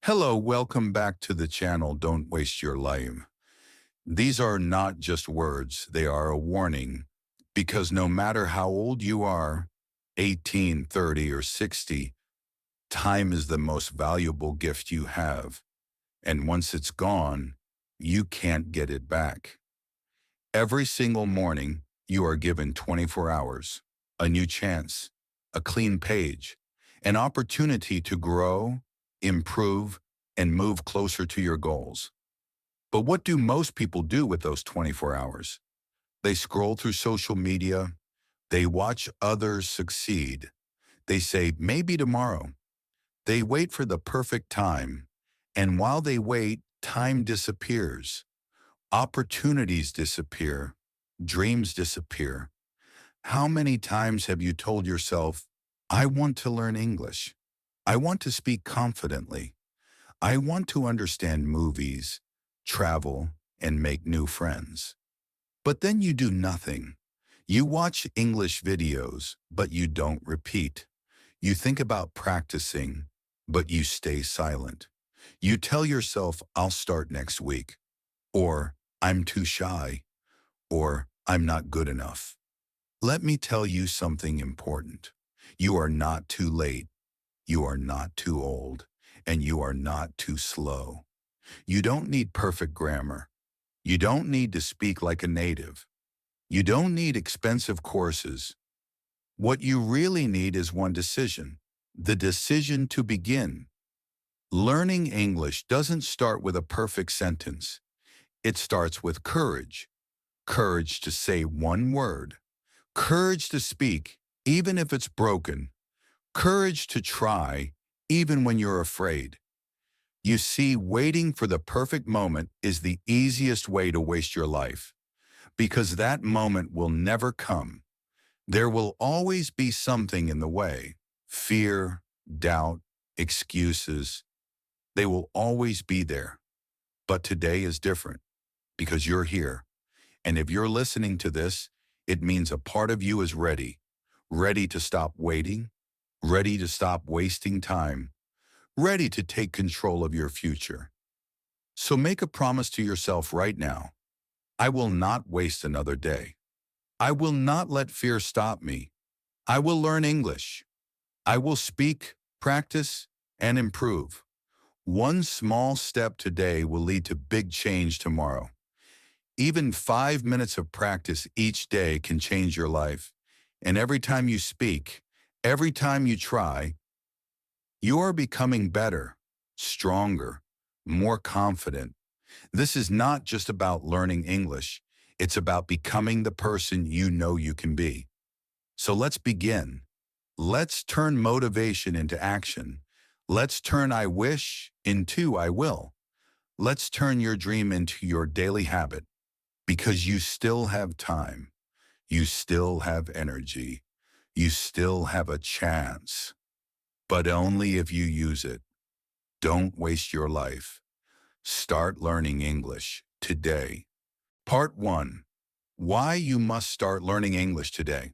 Hello, welcome back to the channel. Don't waste your life. These are not just words, they are a warning. Because no matter how old you are, 18, 30, or 60, time is the most valuable gift you have. And once it's gone, you can't get it back. Every single morning, you are given 24 hours, a new chance, a clean page, an opportunity to grow, improve, and move closer to your goals. But what do most people do with those 24 hours? They scroll through social media, they watch others succeed, they say, maybe tomorrow. They wait for the perfect time, and while they wait, time disappears. Opportunities disappear, dreams disappear. How many times have you told yourself, I want to learn English. I want to speak confidently. I want to understand movies, travel, and make new friends. But then you do nothing. You watch English videos, but you don't repeat. You think about practicing, but you stay silent. You tell yourself, I'll start next week, or I'm too shy, or I'm not good enough. Let me tell you something important. You are not too late. You are not too old, and you are not too slow. You don't need perfect grammar. You don't need to speak like a native. You don't need expensive courses. What you really need is one decision, the decision to begin. Learning English doesn't start with a perfect sentence. It starts with courage. Courage to say one word. Courage to speak, even if it's broken. Courage to try, even when you're afraid. You see, waiting for the perfect moment is the easiest way to waste your life, because that moment will never come. There will always be something in the way. Fear, doubt, excuses. They will always be there. But today is different, because you're here. And if you're listening to this, it means a part of you is ready. Ready to stop waiting, ready to stop wasting time, ready to take control of your future. So make a promise to yourself right now. I will not waste another day. I will not let fear stop me. I will learn English. I will speak, practice, and improve. One small step today will lead to big change tomorrow. Even 5 minutes of practice each day can change your life. And every time you speak, every time you try, you are becoming better, stronger, more confident. This is not just about learning English. It's about becoming the person you know you can be. So let's begin. Let's turn motivation into action. Let's turn I wish into I will. Let's turn your dream into your daily habit, because you still have time. You still have energy. You still have a chance, but only if you use it. Don't waste your life. Start learning English today. Part 1. Why you must start learning English today.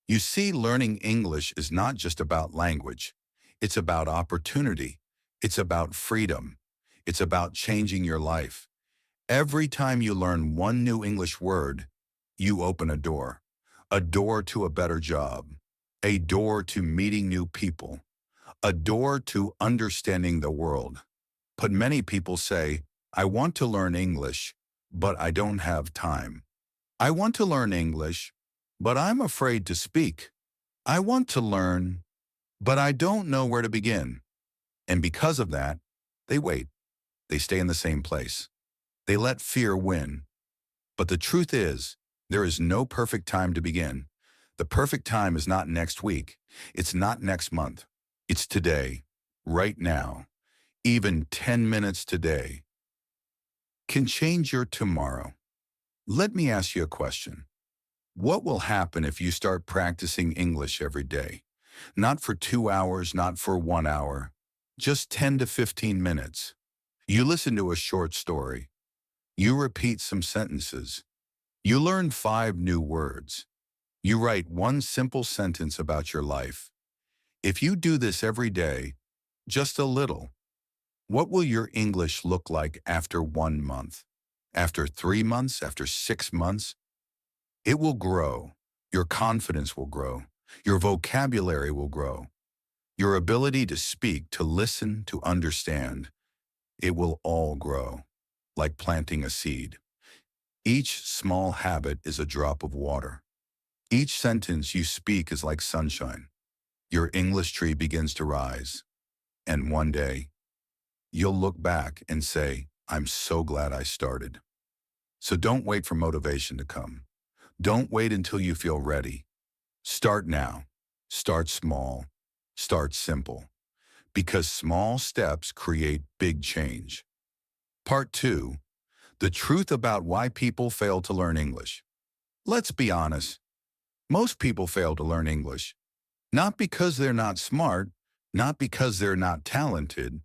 You see, learning English is not just about language. It's about opportunity. It's about freedom. It's about changing your life. Every time you learn one new English word, you open a door to a better job, a door to meeting new people, a door to understanding the world. But many people say, I want to learn English, but I don't have time. I want to learn English, but I'm afraid to speak. I want to learn, but I don't know where to begin. And because of that, they wait. They stay in the same place. They let fear win. But the truth is, there is no perfect time to begin. The perfect time is not next week. It's not next month. It's today, right now. Even 10 minutes today can change your tomorrow. Let me ask you a question. What will happen if you start practicing English every day? Not for 2 hours, not for 1 hour, just 10 to 15 minutes. You listen to a short story. You repeat some sentences. You learn 5 new words. You write one simple sentence about your life. If you do this every day, just a little, What will your English look like after 1 month? After 3 months? After 6 months? It will grow. Your confidence will grow. Your vocabulary will grow. Your ability to speak, to listen, to understand, it will all grow, like planting a seed. Each small habit is a drop of water. Each sentence you speak is like sunshine. Your English tree begins to rise. And one day, you'll look back and say, I'm so glad I started. So don't wait for motivation to come. Don't wait until you feel ready. Start now. Start small. Start simple. Because small steps create big change. Part 2. The truth about why people fail to learn English. Let's be honest. Most people fail to learn English. Not because they're not smart, not because they're not talented,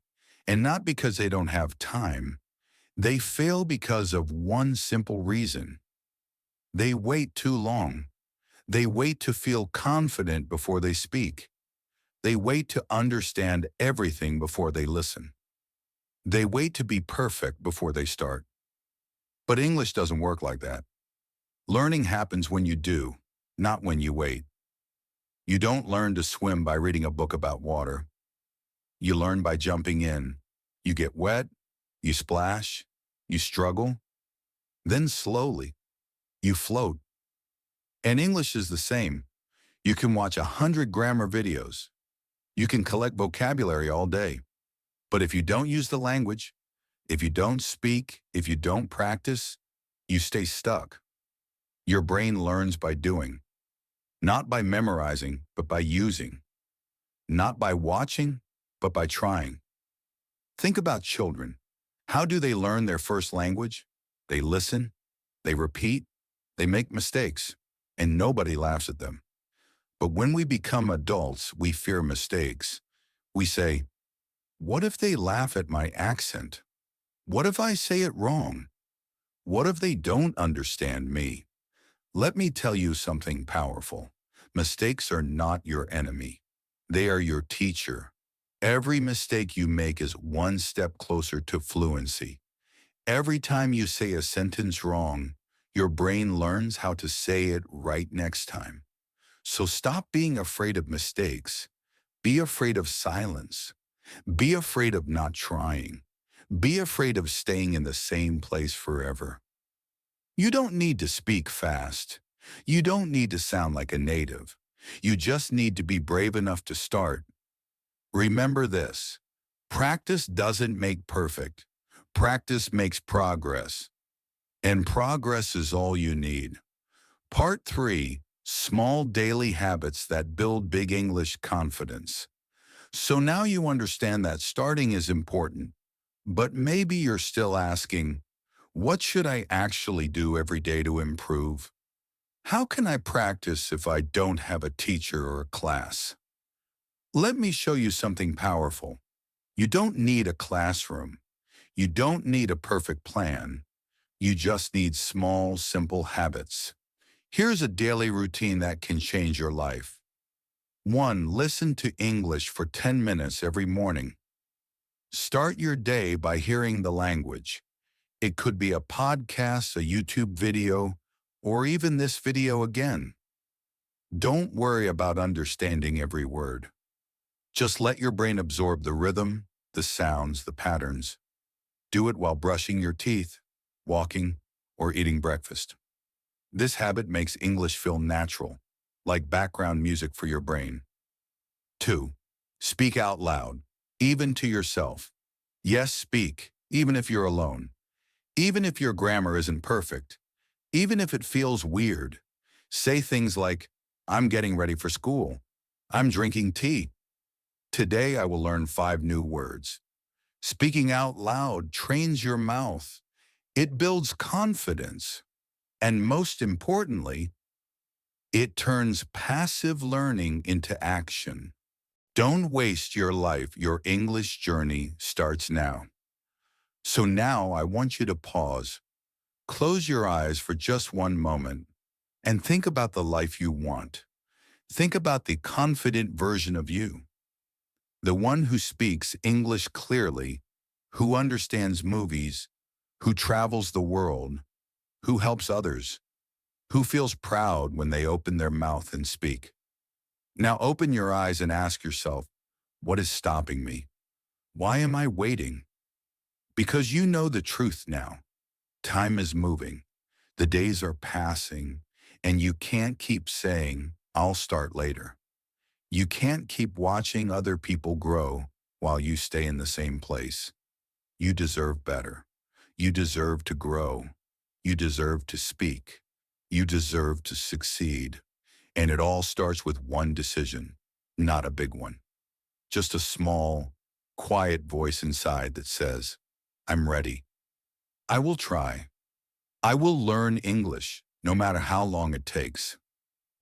and not because they don't have time. They fail because of one simple reason. They wait too long. They wait to feel confident before they speak. They wait to understand everything before they listen. They wait to be perfect before they start. But English doesn't work like that. Learning happens when you do, not when you wait. You don't learn to swim by reading a book about water. You learn by jumping in. You get wet, you splash, you struggle, then slowly, you float. And English is the same. You can watch 100 grammar videos. You can collect vocabulary all day. But if you don't use the language, if you don't speak, if you don't practice, you stay stuck. Your brain learns by doing, not by memorizing, but by using, not by watching, but by trying. Think about children. How do they learn their first language? They listen, they repeat, they make mistakes, and nobody laughs at them. But when we become adults, we fear mistakes. We say, what if they laugh at my accent? What if I say it wrong? What if they don't understand me? Let me tell you something powerful. Mistakes are not your enemy. They are your teacher. Every mistake you make is one step closer to fluency. Every time you say a sentence wrong, your brain learns how to say it right next time. So stop being afraid of mistakes. Be afraid of silence. Be afraid of not trying. Be afraid of staying in the same place forever. You don't need to speak fast. You don't need to sound like a native. You just need to be brave enough to start. Remember this. Practice doesn't make perfect. Practice makes progress. And progress is all you need. Part 3. Small daily habits that build big English confidence. So now you understand that starting is important, but maybe you're still asking, what should I actually do every day to improve? How can I practice if I don't have a teacher or a class? Let me show you something powerful. You don't need a classroom. You don't need a perfect plan. You just need small, simple habits. Here's a daily routine that can change your life. 1. Listen to English for 10 minutes every morning. Start your day by hearing the language. It could be a podcast, a YouTube video, or even this video again. Don't worry about understanding every word. Just let your brain absorb the rhythm, the sounds, the patterns. Do it while brushing your teeth, walking, or eating breakfast. This habit makes English feel natural, like background music for your brain. 2. Speak out loud, even to yourself. Yes, speak, even if you're alone. Even if your grammar isn't perfect. Even if it feels weird. Say things like, I'm getting ready for school. I'm drinking tea. Today I will learn 5 new words. Speaking out loud trains your mouth. It builds confidence. And most importantly, it turns passive learning into action. Don't waste your life. Your English journey starts now. So now I want you to pause. Close your eyes for just one moment and think about the life you want. Think about the confident version of you, the one who speaks English clearly, who understands movies, who travels the world, who helps others, who feels proud when they open their mouth and speak. Now open your eyes and ask yourself, what is stopping me? Why am I waiting? Because you know the truth now. Time is moving. The days are passing, and you can't keep saying, I'll start later. You can't keep watching other people grow while you stay in the same place. You deserve better. You deserve to grow. You deserve to speak. You deserve to succeed. And it all starts with one decision, not a big one. Just a small, quiet voice inside that says, I'm ready. I will try. I will learn English, no matter how long it takes.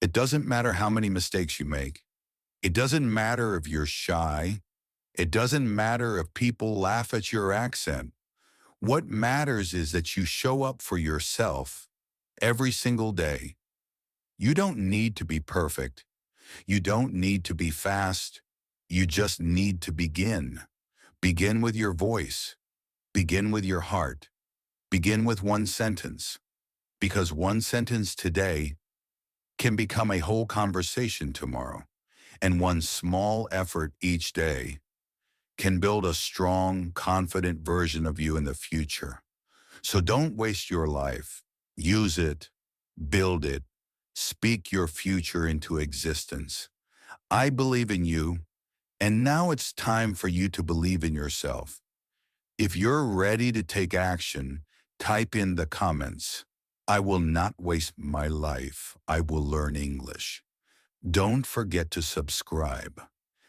It doesn't matter how many mistakes you make. It doesn't matter if you're shy. It doesn't matter if people laugh at your accent. What matters is that you show up for yourself every single day. You don't need to be perfect. You don't need to be fast. You just need to begin. Begin with your voice. Begin with your heart. Begin with one sentence. Because one sentence today can become a whole conversation tomorrow. And one small effort each day can build a strong, confident version of you in the future. So don't waste your life. Use it, build it, speak your future into existence. I believe in you, and now it's time for you to believe in yourself. If you're ready to take action, type in the comments. I will not waste my life. I will learn English. Don't forget to subscribe,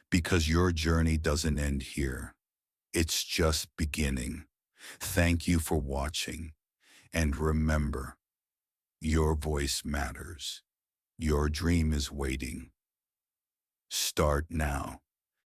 because your journey doesn't end here. It's just beginning. Thank you for watching. And remember, your voice matters. Your dream is waiting. Start now.